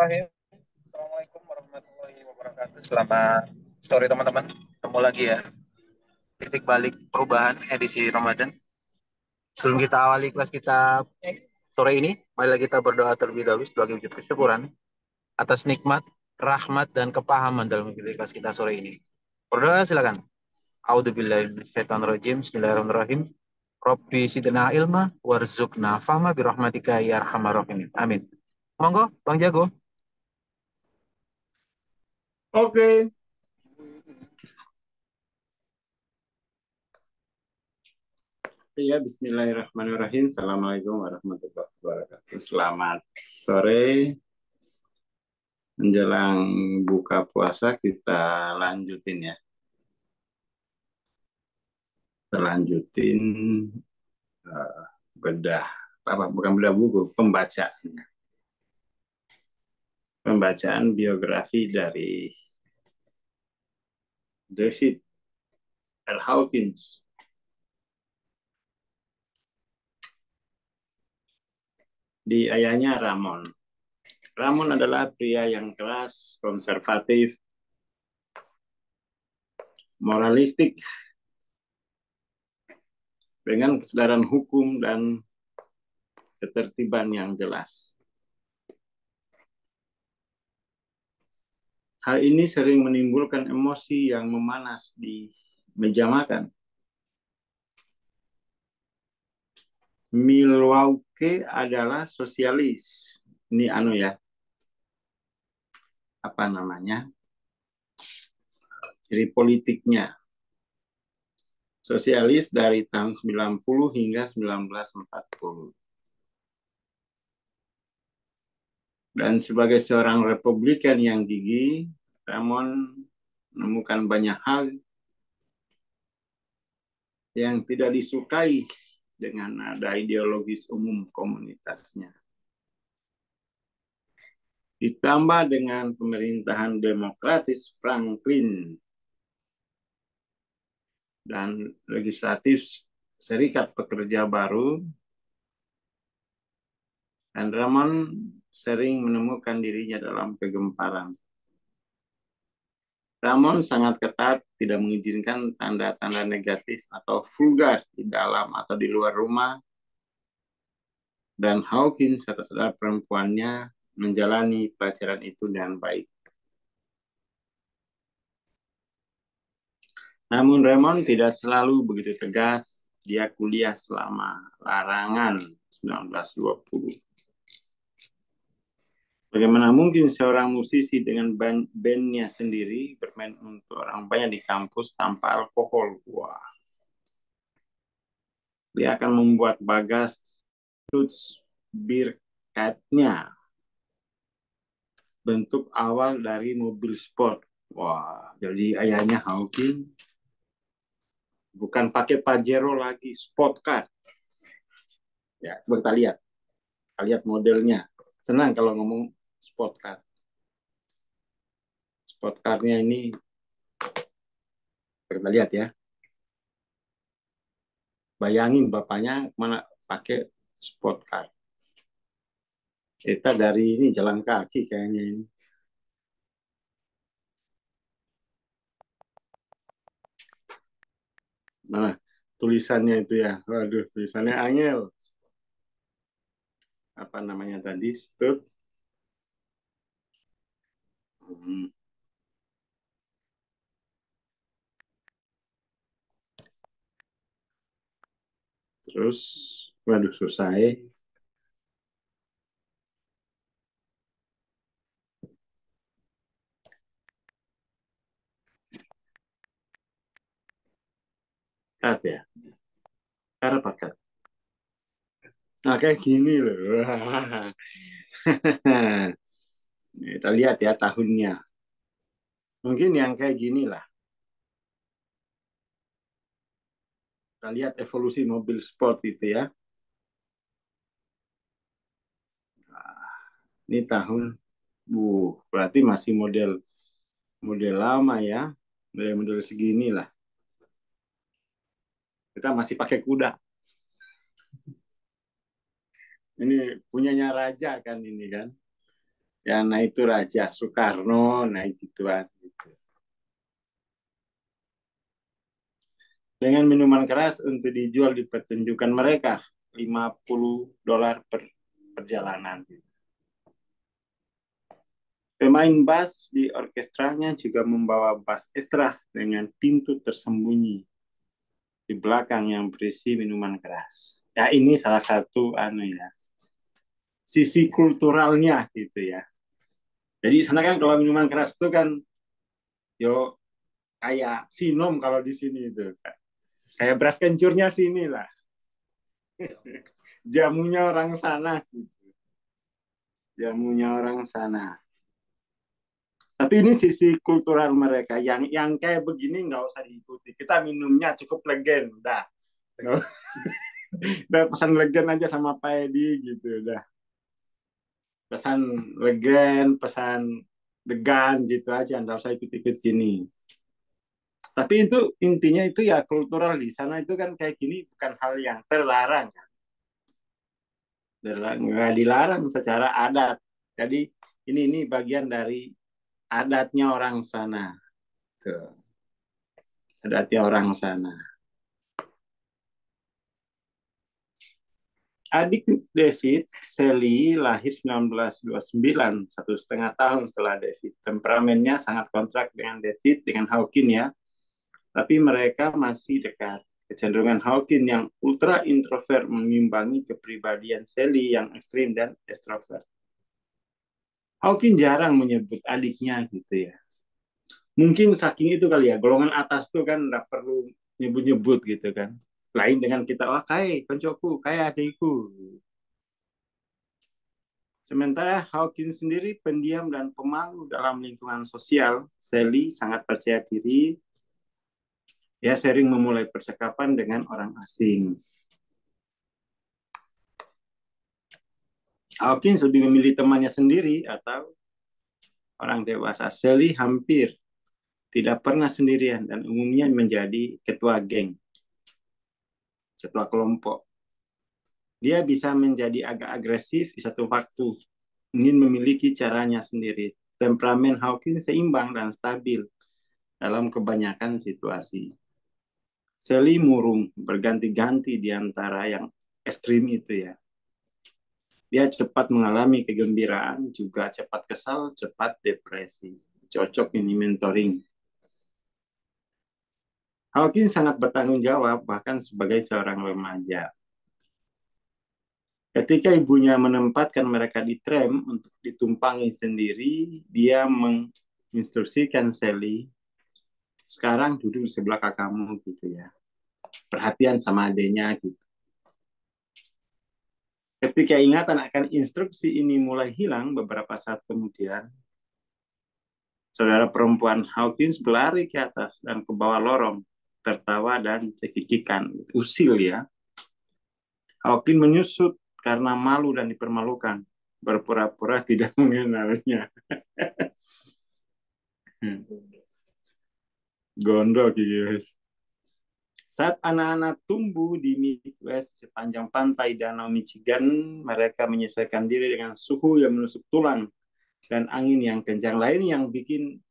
Bismillahirrahmanirrahim. Assalamualaikum warahmatullahi wabarakatuh. Selamat sore teman-teman. Ketemu lagi ya. Titik balik perubahan edisi Ramadan. Sebelum kita awali kelas kita sore ini, marilah kita berdoa terlebih dahulu sebagai wujud kesyukuran atas nikmat, rahmat, dan kepahaman dalam mengikuti kelas kita sore ini. Berdoa silakan. A'udzubillahi minasyaitonirrajim. Bismillahirrahmanirrahim. Rabbi sidna ilma warzuqna fahma birahmatika ya arhamar rahimin. Amin. Monggo, Bang Jago. Oke, ya Bismillahirrahmanirrahim. Assalamualaikum warahmatullahi wabarakatuh. Selamat sore, menjelang buka puasa kita lanjutin ya. Kita lanjutin bedah, bukan bedah buku, pembacaan biografi dari David L. Hawkins. Di ayahnya Ramon. Ramon adalah pria yang keras, konservatif, moralistik, dengan kesadaran hukum dan ketertiban yang jelas. Hal ini sering menimbulkan emosi yang memanas di meja makan. Milwaukee adalah sosialis. Ini ciri politiknya. Sosialis dari tahun 90 hingga 1940. Dan sebagai seorang Republikan yang gigih, Ramon menemukan banyak hal yang tidak disukai dengan nada ideologis umum komunitasnya. Ditambah dengan pemerintahan demokratis Franklin dan legislatif Serikat Pekerja Baru, dan Ramon sering menemukan dirinya dalam kegemparan. Ramon sangat ketat, tidak mengizinkan tanda-tanda negatif atau vulgar di dalam atau di luar rumah, dan Hawkins serta saudara perempuannya menjalani pelajaran itu dengan baik. Namun Ramon tidak selalu begitu tegas. Dia kuliah selama larangan 1920. Bagaimana mungkin seorang musisi dengan bandnya sendiri bermain untuk orang banyak di kampus tanpa alkohol? Wah. Dia akan membuat Bagas Tuts Bir Cat-nya bentuk awal dari mobil sport. Wah, jadi ayahnya Hawkins bukan pakai Pajero lagi, sport car. Ya, coba kita lihat. Kita lihat modelnya. Senang kalau ngomong sport car. Sport car-nya ini kita lihat ya. Bayangin bapaknya mana pakai sport car. Kita dari ini jalan kaki kayaknya ini. Nah, tulisannya itu ya. Waduh, tulisannya angel. Apa namanya tadi? Stud. Terus, waduh susah ya. Cut ya. Cara pakai. Nah, kayak gini loh. Kita lihat ya tahunnya. Mungkin yang kayak gini lah. Kita lihat evolusi mobil sport itu ya. Nah, ini tahun, berarti masih model lama ya. Model segini lah. Kita masih pakai kuda. Ini punyanya raja kan ini kan. Ya, nah itu Raja Soekarno, nah gituan. Gitu. Dengan minuman keras untuk dijual di pertunjukan mereka, $50 per perjalanan. Pemain bass di orkestranya juga membawa bass ekstra dengan pintu tersembunyi di belakang yang berisi minuman keras. Ya ini salah satu sisi kulturalnya gitu ya. Jadi sana kan kalau minuman keras itu kan yo kayak sinom kalau di sini itu kayak beras kencurnya sini lah. Jamunya orang sana. Jamunya orang sana. Tapi ini sisi kultural mereka. Yang kayak begini nggak usah diikuti. Kita minumnya cukup legen, dah. Udah pesan legen aja sama Pak Edi gitu, dah. Pesan legen, pesan degan gitu aja, nggak usah ikut-ikut gini. Tapi itu intinya itu ya kultural di sana itu kan kayak gini bukan hal yang terlarang, kan? Nggak dilarang secara adat. Jadi ini bagian dari adatnya orang sana. Tuh. Adatnya orang sana. Adik David, Sally, lahir 1929, 1,5 tahun setelah David. Temperamennya sangat kontrak dengan David, dengan Hawking ya. Tapi mereka masih dekat. Kecenderungan Hawking yang ultra introvert mengimbangi kepribadian Sally yang ekstrim dan extrovert. Hawking jarang menyebut adiknya gitu ya. Mungkin saking itu kali ya, golongan atas tuh kan nggak perlu nyebut-nyebut gitu kan. Lain dengan kita, wah kayak koncoku, kayak adikku. Sementara Hawkins sendiri pendiam dan pemalu dalam lingkungan sosial, Sally sangat percaya diri. Dia sering memulai percakapan dengan orang asing. Hawkins lebih memilih temannya sendiri atau orang dewasa. Sally hampir tidak pernah sendirian dan umumnya menjadi ketua geng, ketua kelompok. Dia bisa menjadi agak agresif di satu waktu, ingin memiliki caranya sendiri. Temperamen Hawkins seimbang dan stabil dalam kebanyakan situasi. Sally murung, berganti-ganti di antara yang ekstrim itu ya. Dia cepat mengalami kegembiraan, juga cepat kesal, cepat depresi. Cocok ini mentoring. Hawkins sangat bertanggung jawab, bahkan sebagai seorang remaja. Ketika ibunya menempatkan mereka di tram untuk ditumpangi sendiri, dia menginstruksikan Sally, sekarang duduk di sebelah kakakmu gitu ya. Perhatian sama adanya gitu. Ketika ingatan akan instruksi ini mulai hilang beberapa saat kemudian, saudara perempuan Hawkins berlari ke atas dan ke bawah lorong, tertawa dan cekikikan. Usil ya. Hawkins menyusut karena malu dan dipermalukan, berpura-pura tidak mengenalnya. Gondok guys. Saat anak-anak tumbuh di Midwest sepanjang pantai Danau Michigan, mereka menyesuaikan diri dengan suhu yang menusuk tulang dan angin yang kencang. Lain yang bikin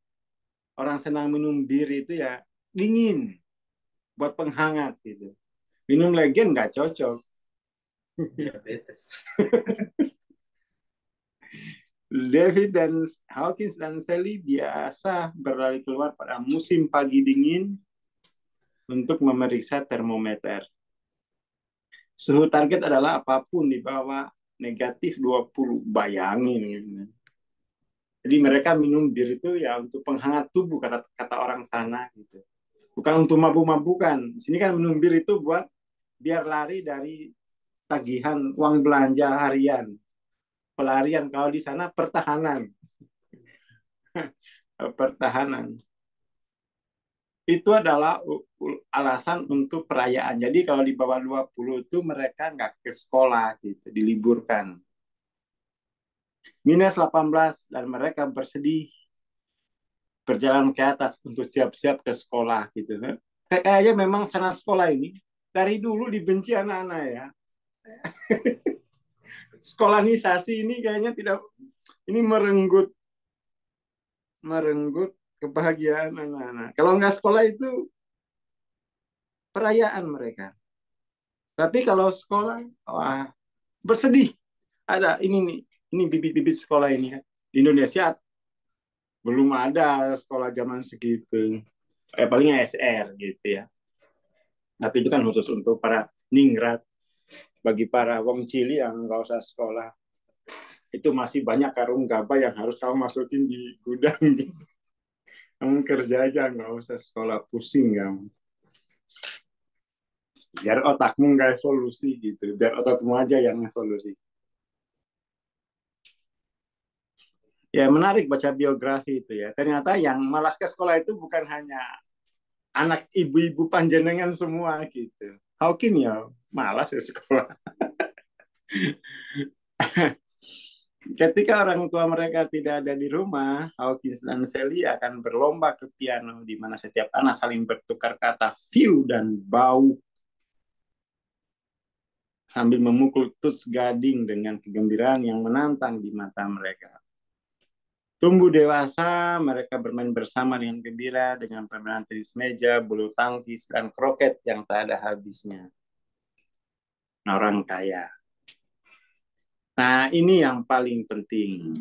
orang senang minum bir itu ya dingin, buat penghangat gitu. Minum legen nggak cocok. Diabetes. David dan Hawkins dan Sally biasa berlari keluar pada musim pagi dingin untuk memeriksa termometer. Suhu target adalah apapun di bawah negatif 20. Bayangin. Jadi mereka minum bir itu ya untuk penghangat tubuh, kata orang sana gitu. Bukan untuk mabuk-mabukan. Di sini kan minum bir itu buat biar lari dari tagihan uang belanja harian. Pelarian, kalau di sana pertahanan. Pertahanan. Itu adalah alasan untuk perayaan. Jadi kalau di bawah 20 itu mereka nggak ke sekolah gitu, diliburkan. Minus 18 dan mereka bersedih berjalan ke atas untuk siap-siap ke sekolah gitu. Kayaknya memang sana sekolah ini dari dulu dibenci anak-anak ya. Sekolanisasi ini kayaknya tidak Ini merenggut kebahagiaan anak-anak. Kalau nggak sekolah itu perayaan mereka. Tapi kalau sekolah, wah, bersedih. Ada ini nih, ini bibit-bibit sekolah ini ya. Di Indonesia belum ada sekolah zaman segitu. Paling SR gitu ya. Tapi itu kan khusus untuk para ningrat. Bagi para wong cili yang nggak usah sekolah. Itu masih banyak karung gabah yang harus kamu masukin di gudang gitu. Kamu kerja aja, nggak usah sekolah, pusing kamu. Biar otakmu nggak evolusi gitu. Biar otakmu aja yang evolusi. Ya menarik baca biografi itu ya. Ternyata yang malas ke sekolah itu bukan hanya anak ibu-ibu panjenengan semua gitu. Hawking ya malas ya sekolah. Ketika orang tua mereka tidak ada di rumah, Hawkins dan Sally akan berlomba ke piano di mana setiap anak saling bertukar kata view dan bau sambil memukul tuts gading dengan kegembiraan yang menantang di mata mereka. Tumbuh dewasa, mereka bermain bersama dengan gembira dengan permainan tenis meja, bulu tangkis, dan kroket yang tak ada habisnya. Orang kaya. Nah, ini yang paling penting.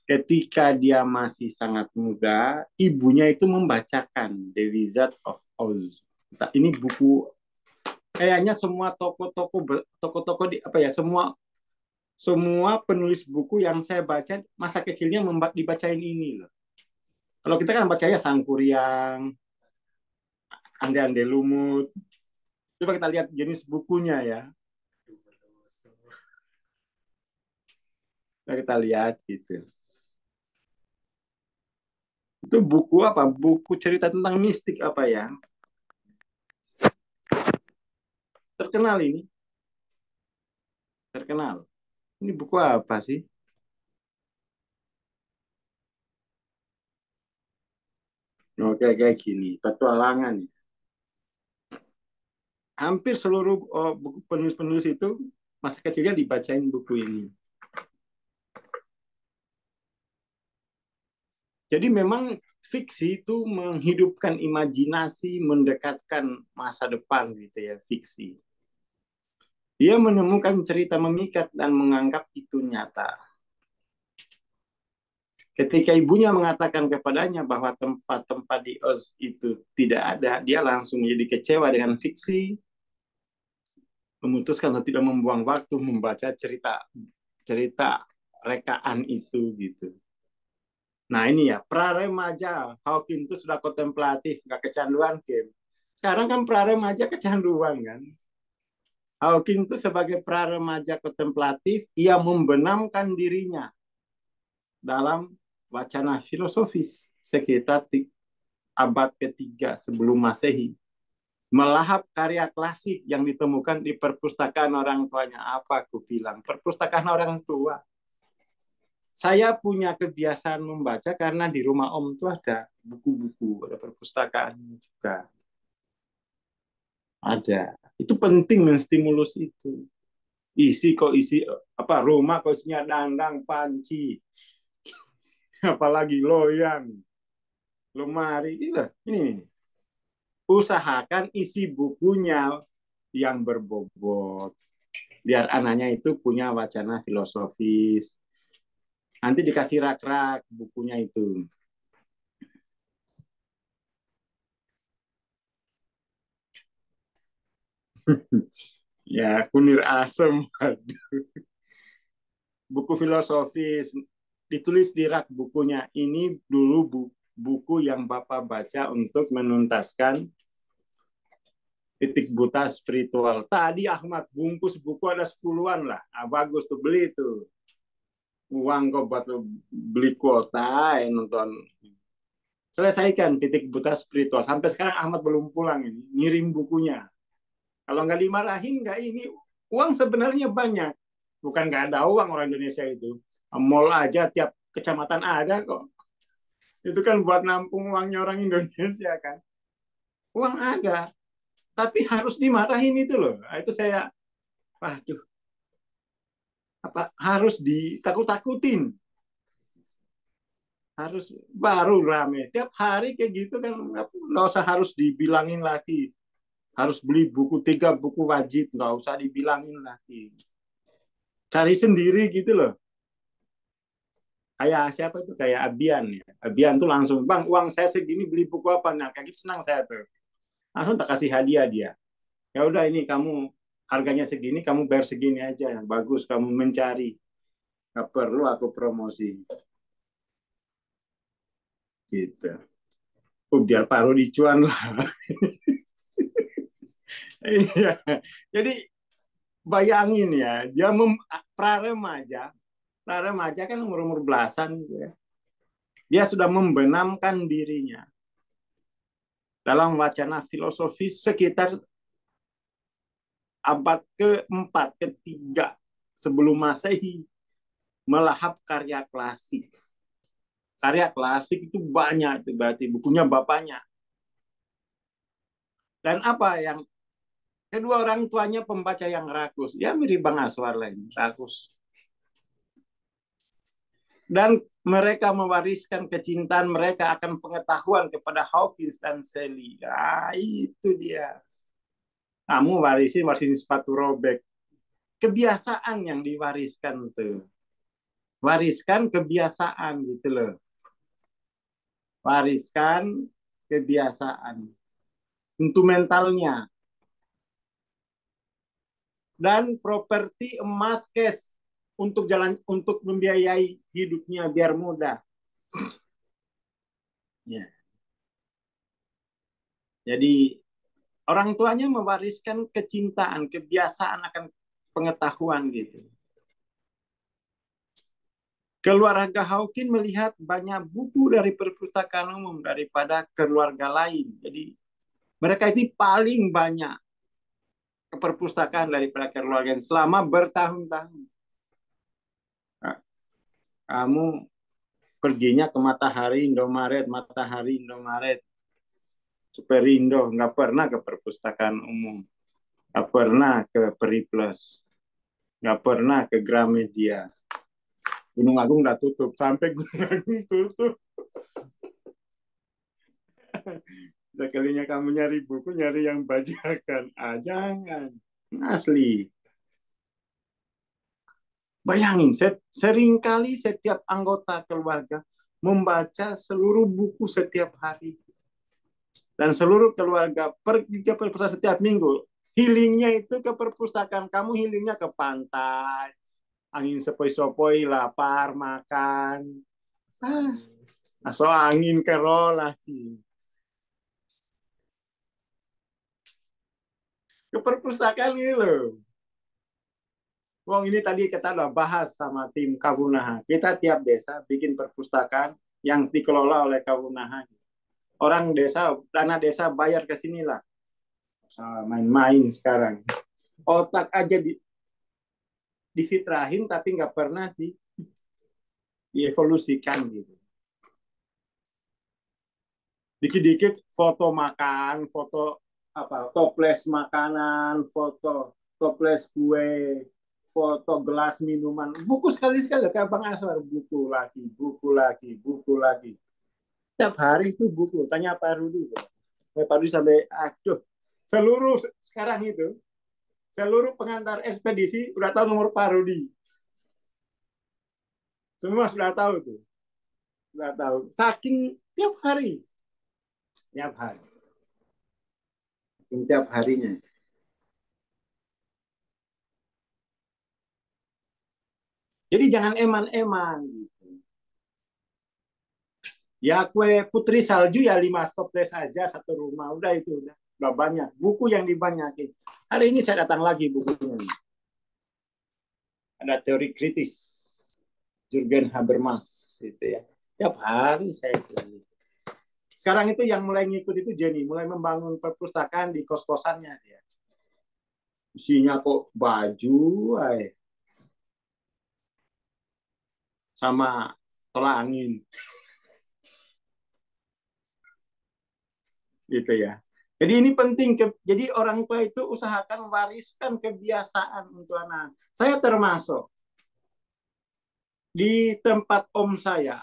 Ketika dia masih sangat muda, ibunya itu membacakan The Wizard of Oz. Ini buku kayaknya semua toko-toko di apa ya, semua penulis buku yang saya baca masa kecilnya dibacain ini loh. Kalau kita kan bacanya Sangkuriang, Ande-Ande Lumut. Coba kita lihat jenis bukunya ya. Coba kita lihat gitu. Itu buku apa? Buku cerita tentang mistik apa ya? Terkenal ini. Terkenal. Ini buku apa sih? Oke, kayak gini. Petualangan. Hampir seluruh buku penulis-penulis itu masa kecilnya dibacain buku ini. Jadi memang fiksi itu menghidupkan imajinasi, mendekatkan masa depan gitu ya, fiksi. Dia menemukan cerita memikat dan menganggap itu nyata. Ketika ibunya mengatakan kepadanya bahwa tempat-tempat di Oz itu tidak ada, dia langsung menjadi kecewa dengan fiksi, memutuskan untuk tidak membuang waktu membaca cerita rekaan itu gitu. Nah ini ya, pra-remaja. Hawking itu sudah kontemplatif, nggak kecanduan game. Sekarang kan pra-remaja kecanduan kan. Hawking itu sebagai pra-remaja kontemplatif, ia membenamkan dirinya dalam wacana filosofis sekitar abad ketiga sebelum Masehi. Melahap karya klasik yang ditemukan di perpustakaan orang tuanya. Apa aku bilang? Perpustakaan orang tua. Saya punya kebiasaan membaca karena di rumah Om itu ada buku-buku, ada perpustakaan juga. Ada. Itu penting menstimulus itu. Isi apa rumah kok isinya dandang, panci, apalagi loyang, lemari. Ini. Usahakan isi bukunya yang berbobot. Biar anaknya itu punya wacana filosofis. Nanti dikasih rak-rak bukunya itu. Ya, kunir asem. Buku filosofis. Ditulis di rak bukunya. Ini dulu buku yang Bapak baca untuk menuntaskan titik buta spiritual. Tadi Ahmad bungkus buku ada 10-an lah. Ah, bagus tuh, beli tuh. Uang kok buat beli kuota, nonton. Selesaikan titik buta spiritual. Sampai sekarang Ahmad belum pulang ini. Ngirim bukunya. Kalau nggak dimarahin, nggak ini. Uang sebenarnya banyak. Bukan nggak ada uang orang Indonesia itu. Mall aja tiap kecamatan ada kok. Itu kan buat nampung uangnya orang Indonesia kan. Uang ada. Tapi harus dimarahin itu loh. Itu saya, waduh, apa harus ditakut-takutin. Harus baru rame. Tiap hari kayak gitu kan nggak usah harus dibilangin lagi. Harus beli buku 3 buku wajib, nggak usah dibilangin lagi. Cari sendiri gitu loh. Kayak siapa itu? Kayak Abian ya. Abian tuh langsung, Bang, uang saya segini beli buku apa? Nah, kayak gitu senang saya tuh. Langsung tak kasih hadiah dia. Ya udah ini kamu harganya segini, kamu bayar segini aja. Yang bagus kamu mencari. Gak perlu aku promosi. Gitu. Biar paruh dicuan lah. Iya. Jadi bayangin ya, dia pra remaja kan umur-umur belasan gitu ya. Dia sudah membenamkan dirinya dalam wacana filosofi sekitar abad keempat, ketiga sebelum Masehi, melahap karya klasik. Karya klasik itu banyak, itu berarti bukunya bapaknya. Dan apa yang kedua orang tuanya pembaca yang rakus, ya mirip Bang Aswar lain, rakus. Dan mereka mewariskan kecintaan mereka akan pengetahuan kepada Hawkins dan Sally. Nah, itu dia. Kamu warisin sepatu robek. Kebiasaan yang diwariskan tuh. Wariskan kebiasaan gitu loh. Wariskan kebiasaan. Untuk mentalnya. Dan properti emas cash untuk membiayai hidupnya biar mudah. Ya. Jadi orang tuanya mewariskan kecintaan, kebiasaan akan pengetahuan gitu. Keluarga Hawking melihat banyak buku dari perpustakaan umum daripada keluarga lain. Jadi mereka itu paling banyak ke perpustakaan daripada keluarga yang selama bertahun-tahun. Nah, kamu perginya ke Matahari Indomaret, Superindo, nggak pernah ke perpustakaan umum, nggak pernah ke Periplus, nggak pernah ke Gramedia. Gunung Agung udah tutup, sampai Gunung Agung tutup. Sekalinya kamu nyari buku, nyari yang bajakan. Ah, jangan. Asli. Bayangin, seringkali setiap anggota keluarga membaca seluruh buku setiap hari. Dan seluruh keluarga pergi ke perpustakaan setiap minggu. Healingnya itu ke perpustakaan. Kamu healingnya ke pantai. Angin sepoi-sepoi, lapar, makan. So angin kerolah. Ke perpustakaan gitu loh. Wong ini tadi kita udah bahas sama tim Kabunaha. Kita tiap desa bikin perpustakaan yang dikelola oleh Kabunaha. Orang desa, dana desa bayar ke sinilah. Main-main sekarang. Otak aja difitrahin tapi nggak pernah dievolusikan gitu. Dikit-dikit foto makan, foto apa, toples makanan, foto toples kue, foto gelas minuman, buku sekali-sekali kayak Bang Aswar, buku lagi, buku lagi, buku lagi. Tiap hari itu buku. Tanya Pak Rudi. Pak Rudi sampai, aduh, seluruh sekarang itu, seluruh pengantar ekspedisi udah tahu nomor Pak Rudi. Semua sudah tahu tuh. Sudah tahu. Saking tiap hari. Tiap hari. Tiap harinya. Jadi jangan eman-eman gitu. Ya kue putri salju ya 5 toples aja satu rumah. Udah itu udah banyak. Buku yang dibanyakin. Hari ini saya datang lagi bukunya. Ada teori kritis Jurgen Habermas gitu ya. Tiap hari saya itu. Sekarang itu yang mulai ngikut itu Jenny, mulai membangun perpustakaan di kos-kosannya dia. Isinya kok baju, sama tolak angin, gitu ya. Jadi ini penting. Jadi orang tua itu usahakan wariskan kebiasaan untuk anak. Saya termasuk di tempat om saya.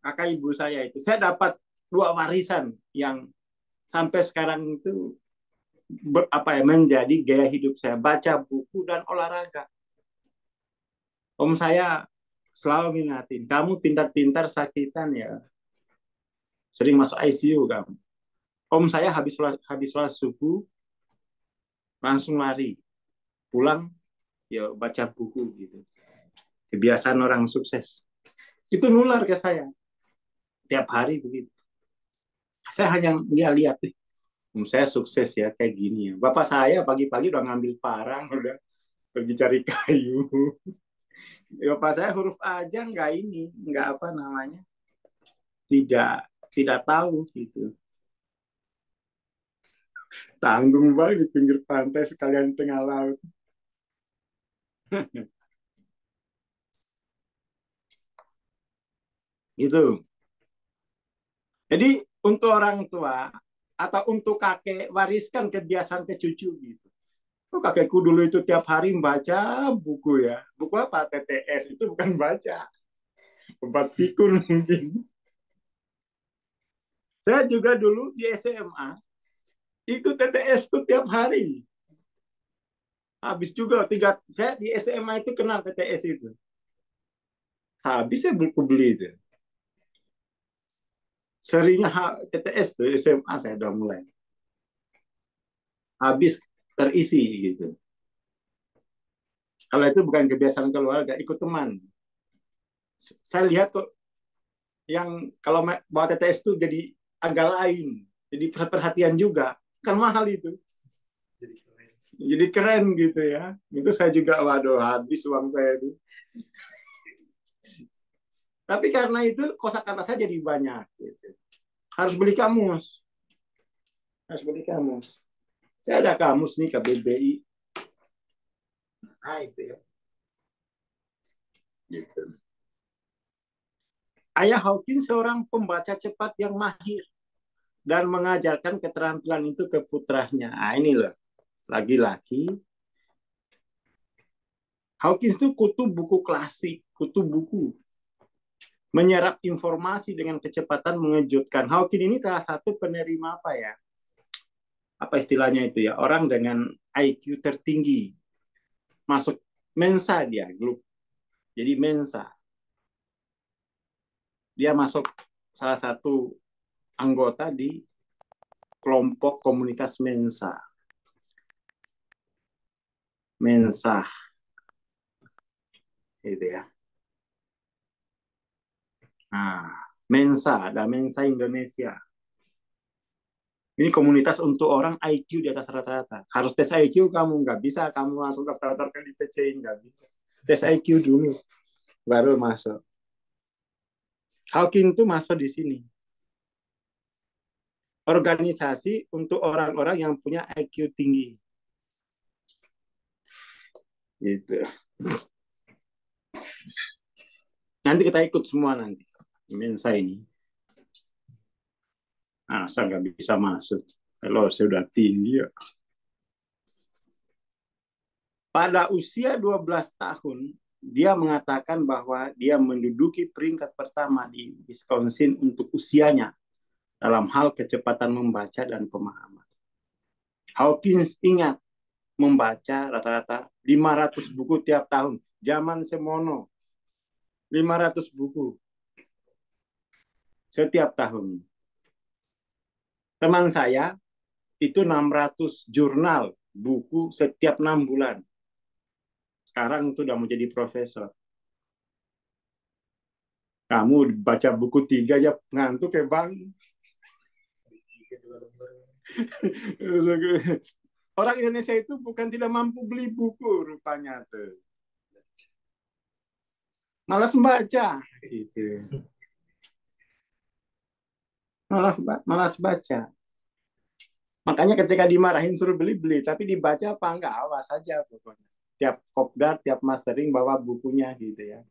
kakak ibu saya itu. Saya dapat dua warisan yang sampai sekarang itu menjadi gaya hidup saya, baca buku dan olahraga. Om saya selalu mengingatin, kamu pintar-pintar sakitan ya, sering masuk ICU kamu. Om saya habis sholat subuh langsung lari, pulang ya baca buku gitu. Kebiasaan orang sukses. Itu nular ke saya. Tiap hari begitu. Saya hanya lihat nih, saya sukses ya kayak gini ya. Bapak saya pagi-pagi udah ngambil parang, udah pergi cari kayu. Bapak saya huruf aja nggak apa namanya, tidak tidak tahu gitu. Tanggung banget di pinggir pantai sekalian tengah laut. Gitu. Jadi untuk orang tua atau untuk kakek, wariskan kebiasaan ke cucu gitu. Oh, kakekku dulu itu tiap hari membaca buku ya. Buku apa? TTS. Itu bukan baca. Obat pikun mungkin. Saya juga dulu di SMA, itu TTS itu tiap hari. Habis juga saya di SMA itu kenal TTS itu. Habis saya buku beli itu. Seringnya TTS tuh SMA saya udah mulai. Habis terisi gitu. Kalau itu bukan kebiasaan keluarga, ikut teman. Saya lihat kok yang kalau bawa TTS itu jadi agak lain. Jadi perhatian juga. Kan mahal itu. Jadi keren gitu ya. Itu saya juga, waduh, habis uang saya itu. Tapi karena itu kosakata saya jadi banyak. Gitu. Harus beli kamus. Harus beli kamus. Saya ada kamus nih KBBI. Nah itu ya. Gitu. Ayah Hawkins seorang pembaca cepat yang mahir dan mengajarkan keterampilan itu ke putranya. Nah ini loh. Lagi-lagi Hawkins itu kutu buku klasik, kutu buku. Menyerap informasi dengan kecepatan mengejutkan. Hawkins ini salah satu penerima apa ya? Apa istilahnya itu ya? Orang dengan IQ tertinggi. Masuk Mensa dia, grup. Jadi Mensa. Dia masuk salah satu anggota di kelompok komunitas Mensa. Mensa. Gitu ya. Nah, Mensa, ada Mensa Indonesia. Ini komunitas untuk orang IQ di atas rata-rata. Harus tes IQ kamu, nggak bisa kamu langsung daftar ke IPC, nggak bisa. Tes IQ dulu, baru masuk. Hawking tuh masuk di sini. Organisasi untuk orang-orang yang punya IQ tinggi. Gitu. Nanti kita ikut semua nanti. Mensa ini. Nah, saya nggak bisa masuk. Kalau saya sudah tinggi ya. Pada usia 12 tahun, dia mengatakan bahwa dia menduduki peringkat pertama di Wisconsin untuk usianya dalam hal kecepatan membaca dan pemahaman. Hawkins ingat membaca rata-rata 500 buku tiap tahun. Zaman semono, 500 buku setiap tahun. Teman saya itu 600 jurnal buku setiap 6 bulan. Sekarang itu udah mau jadi profesor. Kamu baca buku 3 aja ngantuk ya bang. Orang Indonesia itu bukan tidak mampu beli buku rupanya tuh. Malas membaca. Gitu. Malas baca. Makanya ketika dimarahin suruh beli-beli, tapi dibaca apa enggak, awas saja pokoknya. Tiap kopdar, tiap mastering bawa bukunya gitu ya.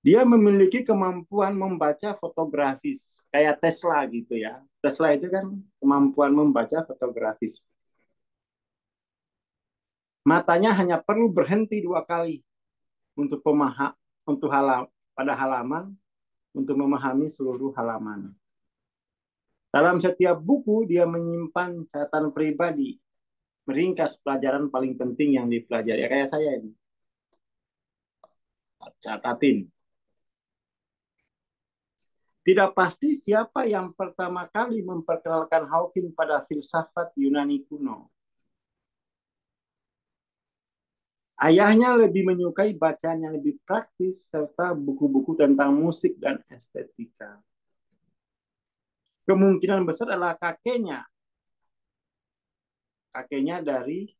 Dia memiliki kemampuan membaca fotografis, kayak Tesla gitu ya. Tesla itu kan kemampuan membaca fotografis. Matanya hanya perlu berhenti 2 kali untuk hal pada halaman untuk memahami seluruh halaman. Dalam setiap buku, dia menyimpan catatan pribadi, meringkas pelajaran paling penting yang dipelajari. Kayak saya ini. Catatin. Tidak pasti siapa yang pertama kali memperkenalkan Hawking pada filsafat Yunani kuno. Ayahnya lebih menyukai bacaan yang lebih praktis serta buku-buku tentang musik dan estetika. Kemungkinan besar adalah kakeknya. Kakeknya dari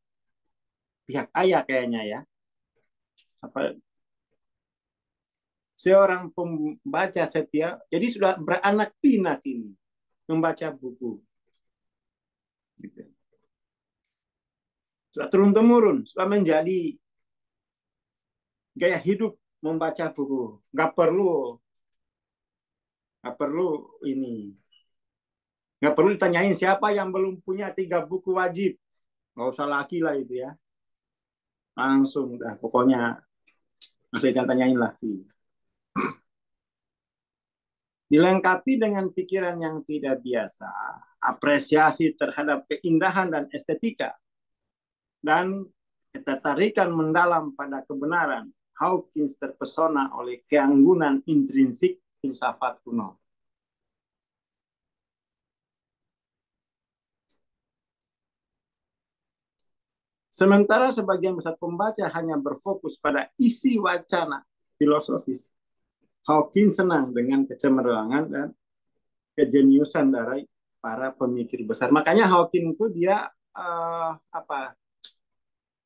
pihak ayah kayaknya ya. Seorang pembaca setia, jadi sudah beranak pinak ini membaca buku. Gitu. Sudah turun-temurun, sudah menjadi gaya hidup membaca buku. Nggak perlu ini. Nggak perlu ditanyain siapa yang belum punya 3 buku wajib. Nggak usah laki lah itu ya. Langsung dah, pokoknya masih tanyain laki. Dilengkapi dengan pikiran yang tidak biasa, apresiasi terhadap keindahan dan estetika, dan ketertarikan mendalam pada kebenaran, Hawkins terpesona oleh keanggunan intrinsik filsafat kuno. Sementara sebagian besar pembaca hanya berfokus pada isi wacana filosofis, Hawkins senang dengan kecemerlangan dan kejeniusan dari para pemikir besar. Makanya Hawkins itu dia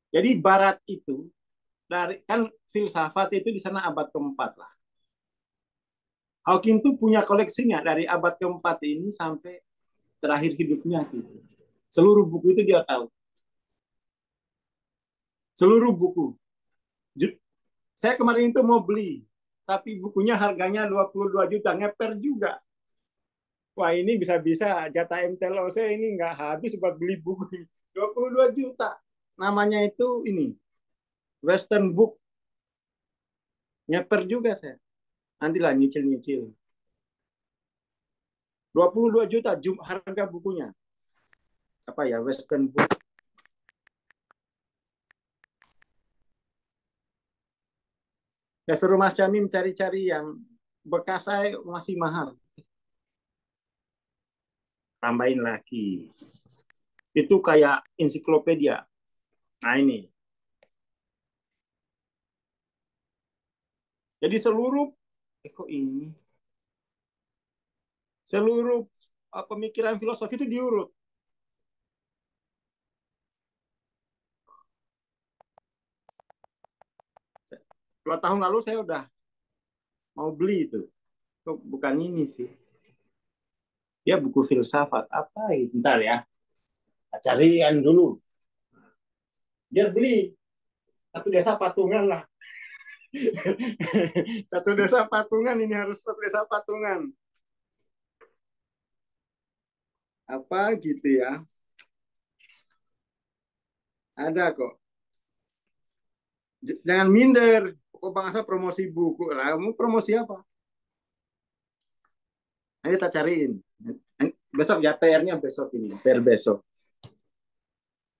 jadi Barat itu dari kan filsafat itu di sana abad keempat lah. Hawking tuh punya koleksinya dari abad keempat ini sampai terakhir hidupnya gitu. Seluruh buku itu dia tahu. Seluruh buku. Saya kemarin itu mau beli, tapi bukunya harganya 22 juta, ngeper juga. Wah ini bisa-bisa jatah MTLOC ini nggak habis buat beli buku ini. 22 juta. Namanya itu ini, Western Book. Ngeper juga saya. Nantilah nyicil-nyicil. 22 juta harga bukunya. Apa ya, Western Book. Ya suruh Mas Jamim cari-cari yang bekas saya masih mahal. Tambahin lagi. Itu kayak ensiklopedia. Nah ini. Jadi seluruh kok ini seluruh pemikiran filosofi itu diurut. Dua tahun lalu saya udah mau beli itu. Bukan ini sih. Ya buku filsafat apa itu? Bentar ya. Carian dulu. Biar beli. Satu desa patungan lah. Satu desa patungan ini harus satu desa patungan. Apa gitu ya. Ada kok. Jangan minder. Kok Bang Asa promosi buku. Lah, kamu promosi apa? Ayo kita cariin. Besok ya PR-nya besok ini. PR besok.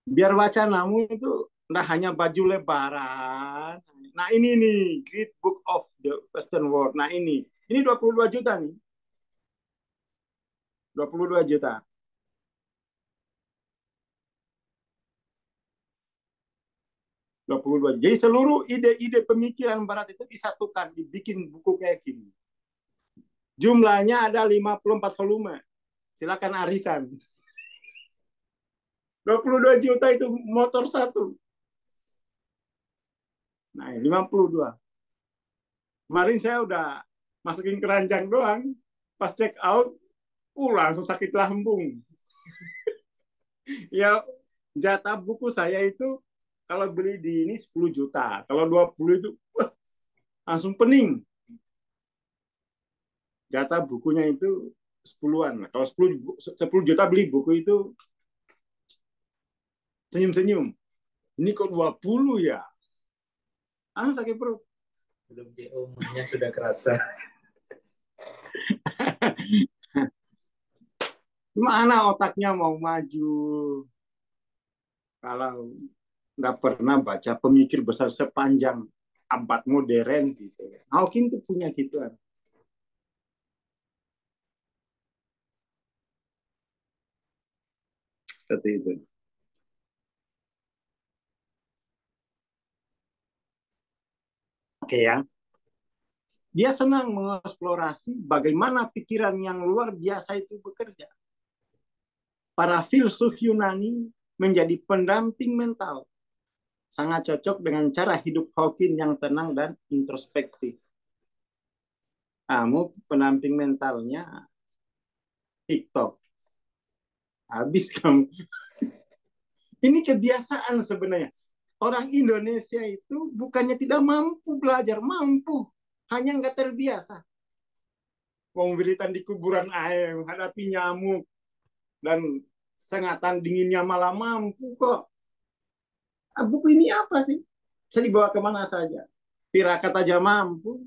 Biar wacanamu itu nah hanya baju lebaran. Nah ini nih, Great Book of the Western World. Nah ini 22 juta nih. 22 juta. Jadi seluruh ide-ide pemikiran Barat itu disatukan, dibikin buku kayak gini. Jumlahnya ada 54 volume. Silakan arisan. 22 juta itu motor satu. Nah, 52. Kemarin saya udah masukin keranjang doang. Pas check out, langsung sakit lambung. Ya, jatah buku saya itu kalau beli di ini 10 juta. Kalau 20 itu langsung pening. Jatah bukunya itu 10-an. Kalau 10 juta beli buku itu senyum-senyum. Ini kok 20 ya? Langsung sakit perut. Belum JO, umurnya sudah kerasa. Mana otaknya mau maju kalau nggak pernah baca pemikir besar sepanjang abad modern gitu. Hawking tuh punya gituan. Seperti itu. Oke ya. Dia senang mengeksplorasi bagaimana pikiran yang luar biasa itu bekerja. Para filsuf Yunani menjadi pendamping mental. Sangat cocok dengan cara hidup Hawking yang tenang dan introspektif. Kamu pendamping mentalnya TikTok. Habis kamu. Ini kebiasaan sebenarnya. Orang Indonesia itu bukannya tidak mampu belajar, mampu. Hanya nggak terbiasa. Pemberitaan di kuburan air, menghadapi nyamuk, dan sengatan dinginnya malah mampu kok. Buku ini apa sih? Bisa dibawa kemana saja. Tirakat aja mampu.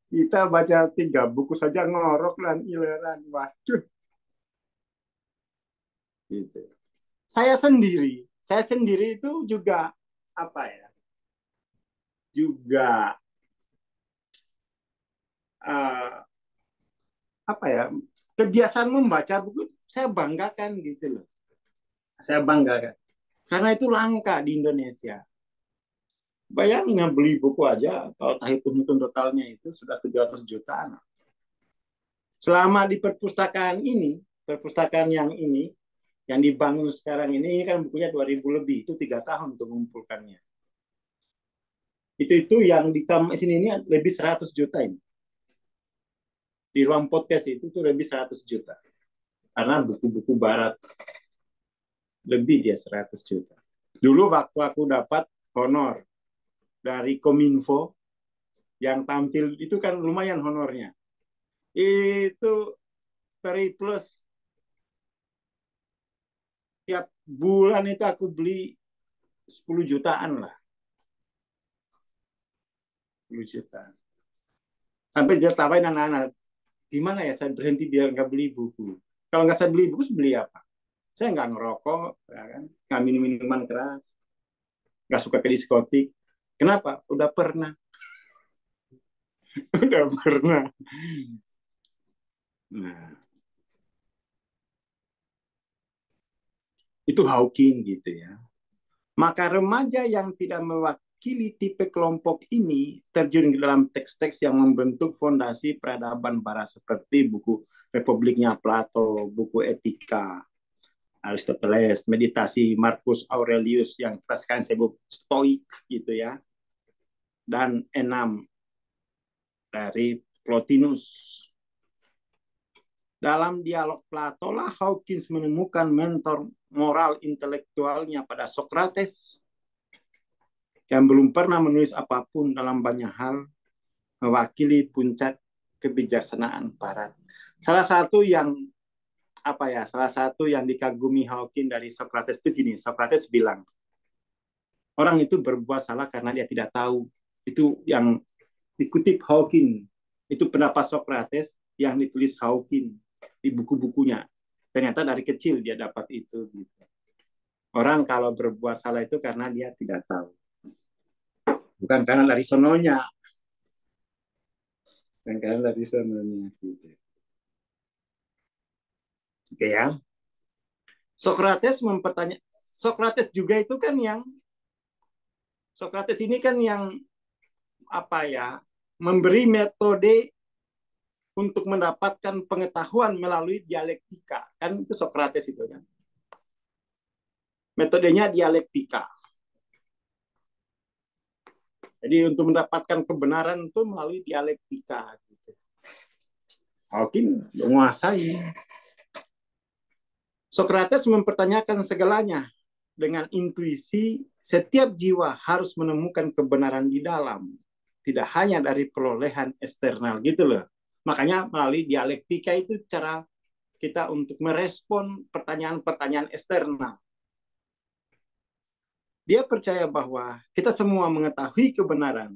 Kita baca 3 buku saja ngorok dan ileran. Waduh. Gitu. Saya sendiri itu juga apa ya? Juga apa ya? Kebiasaan membaca buku saya banggakan gitu loh. Saya banggakan. Karena itu langka di Indonesia. Bayangin beli buku aja, kalau hitung totalnya itu sudah 700 jutaan. Selama di perpustakaan yang dibangun sekarang ini kan bukunya 2000 lebih, itu 3 tahun untuk mengumpulkannya. Itu yang di sini ini lebih 100 juta ini. Di ruang podcast itu tuh lebih 100 juta. Karena buku-buku barat lebih dia 100 juta. Dulu waktu aku dapat honor dari Kominfo yang tampil itu kan lumayan honornya. Itu Peri Plus tiap bulan itu aku beli 10 jutaan lah. 10 juta. Sampai dia tawain anak-anak, gimana ya saya berhenti biar nggak beli buku. Kalau nggak saya beli buku, beli apa? Saya nggak ngerokok, ya kan? Nggak minum minuman keras, nggak suka ke diskotik. Kenapa? Udah pernah. Udah pernah. Nah, itu Hawking gitu ya. Maka remaja yang tidak mewakili tipe kelompok ini terjun ke dalam teks-teks yang membentuk fondasi peradaban barat seperti buku Republiknya Plato, buku Etika Aristoteles, meditasi Marcus Aurelius yang kita sekarang sebut Stoik gitu ya, dan Enam dari Plotinus. Dalam dialog Plato lah Hawkins menemukan mentor moral intelektualnya pada Socrates yang belum pernah menulis apapun dalam banyak hal, mewakili puncak kebijaksanaan Barat. Salah satu yang dikagumi Hawking dari Socrates itu gini, Socrates bilang, orang itu berbuat salah karena dia tidak tahu. Itu yang dikutip Hawking. Itu pendapat Socrates yang ditulis Hawking di buku-bukunya. Ternyata dari kecil dia dapat itu. Orang kalau berbuat salah itu karena dia tidak tahu. Bukan karena dari sononya. Bukan karena dari sononya. Gitu. Oke ya. Socrates juga itu kan Socrates ini kan yang memberi metode untuk mendapatkan pengetahuan melalui dialektika. Kan itu Socrates itu kan. Metodenya dialektika. Jadi untuk mendapatkan kebenaran itu melalui dialektika. Hawking menguasai. Socrates mempertanyakan segalanya dengan intuisi. Setiap jiwa harus menemukan kebenaran di dalam, tidak hanya dari perolehan eksternal gitu loh. Makanya melalui dialektika itu cara kita untuk merespon pertanyaan-pertanyaan eksternal. Dia percaya bahwa kita semua mengetahui kebenaran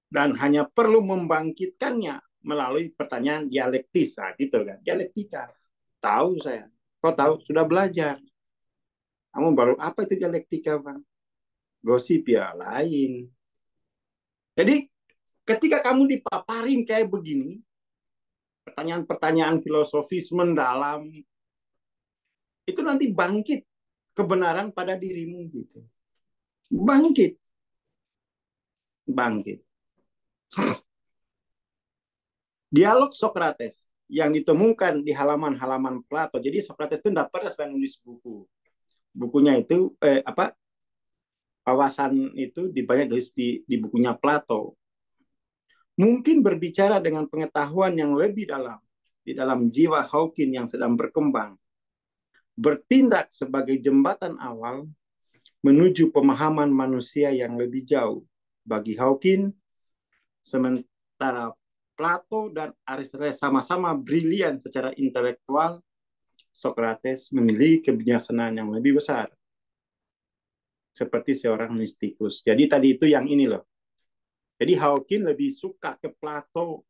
dan hanya perlu membangkitkannya melalui pertanyaan dialektis. Nah, gitu kan. Dialektika. Tahu saya. Kau tahu, sudah belajar. Kamu baru apa itu dialektika, Bang? Gosip ya lain. Jadi ketika kamu dipaparin kayak begini, pertanyaan-pertanyaan filosofis mendalam, itu nanti bangkit kebenaran pada dirimu gitu. Bangkit. Bangkit. Dialog Sokrates yang ditemukan di halaman-halaman Plato. Jadi Sokrates itu tidak pernah sedang nulis buku. Bukunya itu wawasan itu banyak di bukunya Plato. Mungkin berbicara dengan pengetahuan yang lebih dalam di dalam jiwa Hawking yang sedang berkembang. Bertindak sebagai jembatan awal menuju pemahaman manusia yang lebih jauh. Bagi Hawking, sementara Plato dan Aristoteles sama-sama brilian secara intelektual, Sokrates memiliki kebijaksanaan yang lebih besar. Seperti seorang mistikus. Jadi tadi itu yang ini loh. Jadi Hawking lebih suka ke Plato,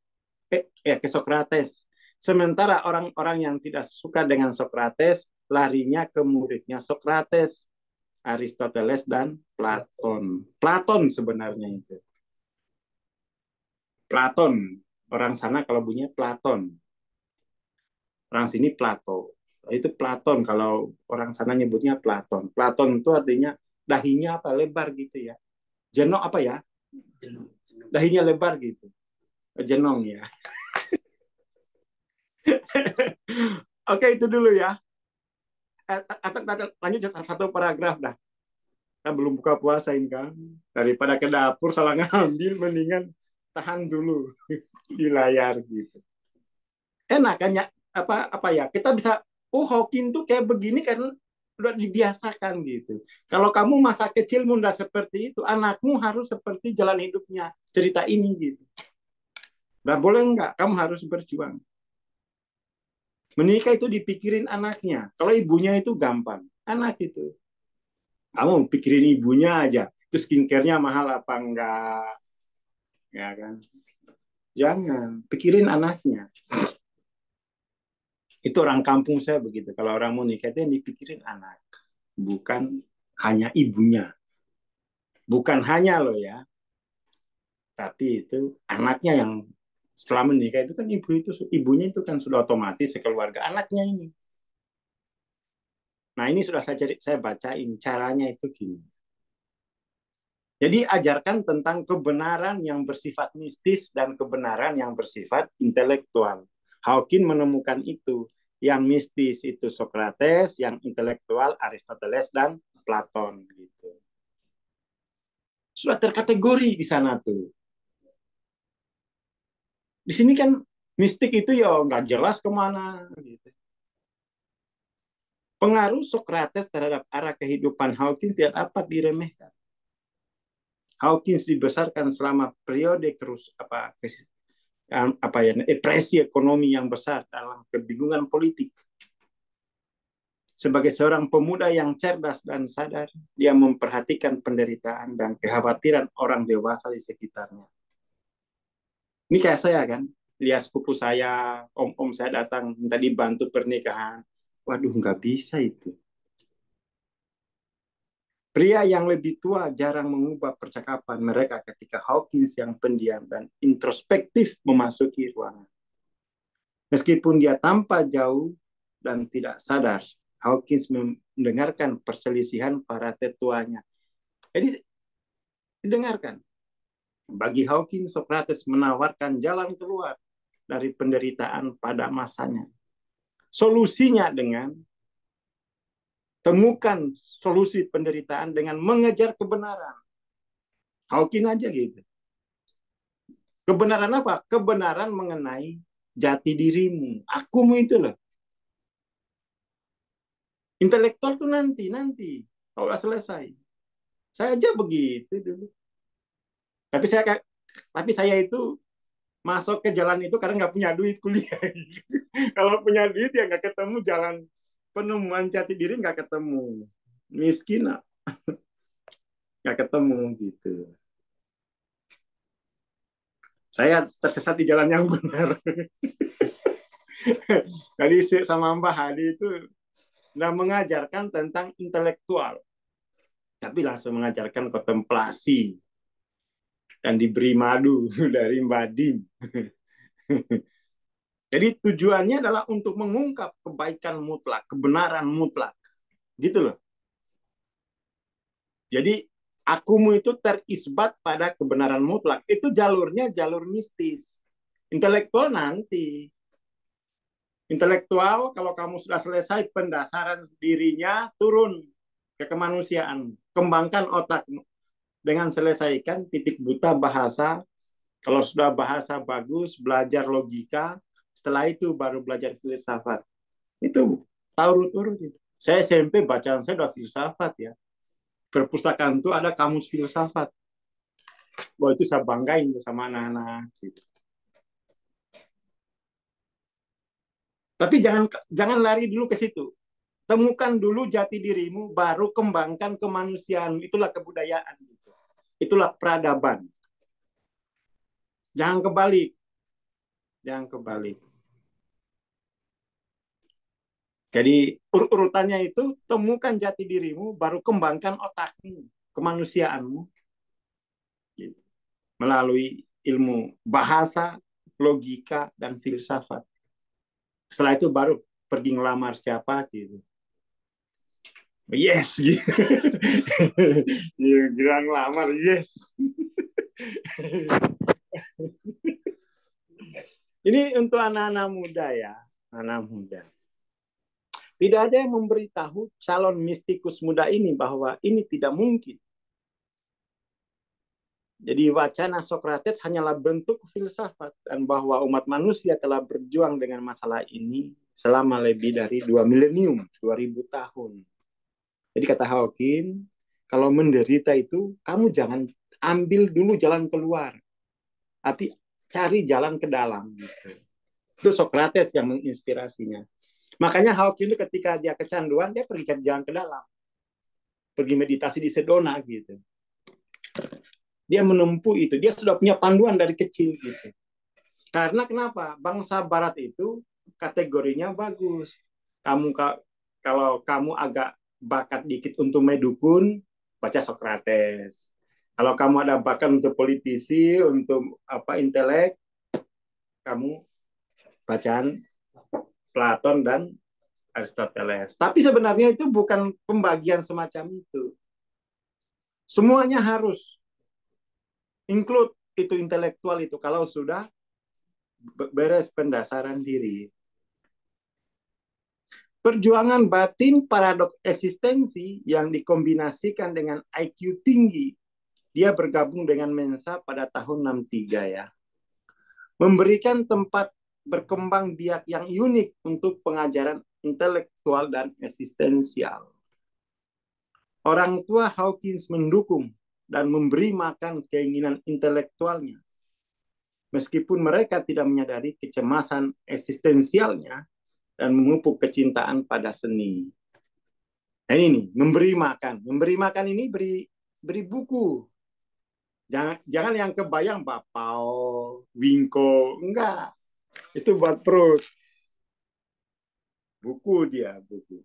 ke Sokrates. Sementara orang-orang yang tidak suka dengan Sokrates, larinya ke muridnya Sokrates, Aristoteles, dan Platon. Platon sebenarnya itu. Platon. Orang sana kalau bunyinya Platon. Orang sini Plato. Itu Platon kalau orang sana nyebutnya Platon. Platon itu artinya dahinya apa? Lebar gitu ya. Jenong apa ya? Dahinya lebar gitu. Jenong ya. Oke, itu dulu ya. Lanjut satu paragraf dah. Kita belum buka puasa ini kan. Daripada ke dapur salah ngambil, mendingan tahan dulu di layar gitu. Enak kan ya? Apa ya? Kita bisa, Hawking tuh kayak begini karena udah dibiasakan gitu. Kalau kamu masa kecil muda seperti itu, anakmu harus seperti jalan hidupnya cerita ini gitu. Nah, boleh nggak? Kamu harus berjuang. Menikah itu dipikirin anaknya. Kalau ibunya itu gampang. Anak itu. Kamu pikirin ibunya aja. Terus skincare-nya mahal apa enggak. Ya kan? Jangan. Pikirin anaknya. Itu orang kampung saya begitu. Kalau orang mau nikah itu yang dipikirin anak. Bukan hanya ibunya. Bukan hanya loh ya. Tapi itu anaknya yang setelah menikah itu kan ibunya itu kan sudah otomatis sekeluarga anaknya ini. Nah, ini sudah saya bacain caranya itu gini. Jadi ajarkan tentang kebenaran yang bersifat mistis dan kebenaran yang bersifat intelektual. Hawking menemukan itu. Yang mistis itu Sokrates, yang intelektual Aristoteles dan Platon gitu. Sudah terkategori di sana tuh. Di sini kan mistik itu ya nggak jelas kemana gitu. Pengaruh Sokrates terhadap arah kehidupan Hawking tidak dapat diremehkan. Hawking dibesarkan selama periode depresi ekonomi yang besar dalam kebingungan politik. Sebagai seorang pemuda yang cerdas dan sadar, dia memperhatikan penderitaan dan kekhawatiran orang dewasa di sekitarnya. Ini kayak saya kan, lihat sepupu saya, om-om saya datang minta dibantu pernikahan. Waduh, nggak bisa itu. Pria yang lebih tua jarang mengubah percakapan mereka ketika Hawkins yang pendiam dan introspektif memasuki ruangan. Meskipun dia tampak jauh dan tidak sadar, Hawkins mendengarkan perselisihan para tetuanya. Jadi, didengarkan. Bagi Hawkins, Sokrates menawarkan jalan keluar dari penderitaan pada masanya. Solusinya dengan temukan solusi penderitaan dengan mengejar kebenaran. Hawking aja gitu. Kebenaran apa? Kebenaran mengenai jati dirimu. Akumu itu loh. Intelektual tuh nanti. Kalau udah selesai. Saya aja begitu dulu. Tapi saya itu masuk ke jalan itu karena nggak punya duit kuliah. Kalau punya duit ya nggak ketemu jalan penemuan jati diri, nggak ketemu. miskin, nggak ketemu gitu. Saya tersesat di jalan yang benar. Tadi sama Mbak Hadi itu nggak mengajarkan tentang intelektual, tapi langsung mengajarkan kontemplasi dan diberi madu dari Mbak Dim. Jadi tujuannya adalah untuk mengungkap kebaikan mutlak, kebenaran mutlak. Gitu loh. Jadi akumu itu terisbat pada kebenaran mutlak. Itu jalurnya jalur mistis. Intelektual nanti. Intelektual kalau kamu sudah selesai pendasaran dirinya, turun ke kemanusiaan. Kembangkan otakmu. Dengan selesaikan titik buta bahasa. Kalau sudah bahasa bagus, belajar logika. Setelah itu baru belajar filsafat. Itu urut-urut. Saya SMP bacaan saya udah filsafat ya. Perpustakaan itu ada kamus filsafat. Wah, itu saya banggain tuh sama anak-anak. Gitu. Tapi jangan lari dulu ke situ. Temukan dulu jati dirimu, baru kembangkan kemanusiaan. Itulah kebudayaan. Gitu. Itulah peradaban. Jangan kebalik. Jangan kebalik. Jadi urutannya itu temukan jati dirimu, baru kembangkan otakmu, kemanusiaanmu. Gitu. Melalui ilmu bahasa, logika, dan filsafat. Setelah itu baru pergi ngelamar siapa gitu. Yes, gitu. Gila ngelamar, yes. Ini untuk anak-anak muda ya, anak muda. Tidak ada yang memberitahu calon mistikus muda ini bahwa ini tidak mungkin. Jadi wacana Sokrates hanyalah bentuk filsafat dan bahwa umat manusia telah berjuang dengan masalah ini selama lebih dari 2 milenium, 2000 tahun. Jadi kata Hawking, kalau menderita itu kamu jangan ambil dulu jalan keluar, tapi cari jalan ke dalam. Gitu. Itu Sokrates yang menginspirasinya. Makanya Hawking itu ketika dia kecanduan, dia pergi cari jalan ke dalam. Pergi meditasi di Sedona gitu. Dia menempuh itu. Dia sudah punya panduan dari kecil gitu. Karena kenapa? Bangsa Barat itu kategorinya bagus. Kalau kamu agak bakat dikit untuk medukun, baca Sokrates. Kalau kamu ada bakat untuk politisi, untuk intelek, kamu bacaan Platon dan Aristoteles. Tapi sebenarnya itu bukan pembagian semacam itu. Semuanya harus include itu intelektual itu kalau sudah beres pendasaran diri. Perjuangan batin paradok eksistensi yang dikombinasikan dengan IQ tinggi. Dia bergabung dengan Mensa pada tahun 63 ya. Memberikan tempat berkembang biak yang unik untuk pengajaran intelektual dan eksistensial. Orang tua Hawkins mendukung dan memberi makan keinginan intelektualnya. Meskipun mereka tidak menyadari kecemasan eksistensialnya dan memupuk kecintaan pada seni. Nah ini nih, memberi makan. Memberi makan ini beri buku. Jangan yang kebayang bapau, wingko, enggak. Itu buat perut. Buku dia, buku.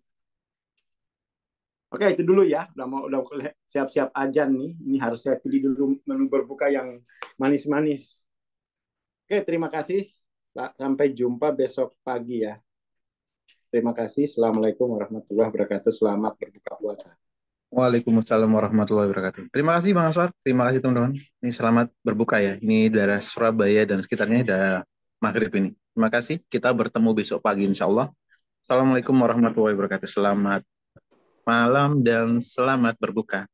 Oke, itu dulu ya. Udah siap-siap ajan nih. Ini harus saya pilih dulu menu berbuka yang manis-manis. Oke, terima kasih. Sampai jumpa besok pagi ya. Terima kasih. Assalamualaikum warahmatullahi wabarakatuh. Selamat berbuka puasa. Waalaikumsalam warahmatullahi wabarakatuh. Terima kasih Bang Aswar. Terima kasih teman-teman. Ini selamat berbuka ya. Ini daerah Surabaya dan sekitarnya udah maghrib ini. Terima kasih. Kita bertemu besok pagi insya Allah. Assalamualaikum warahmatullahi wabarakatuh. Selamat malam dan selamat berbuka.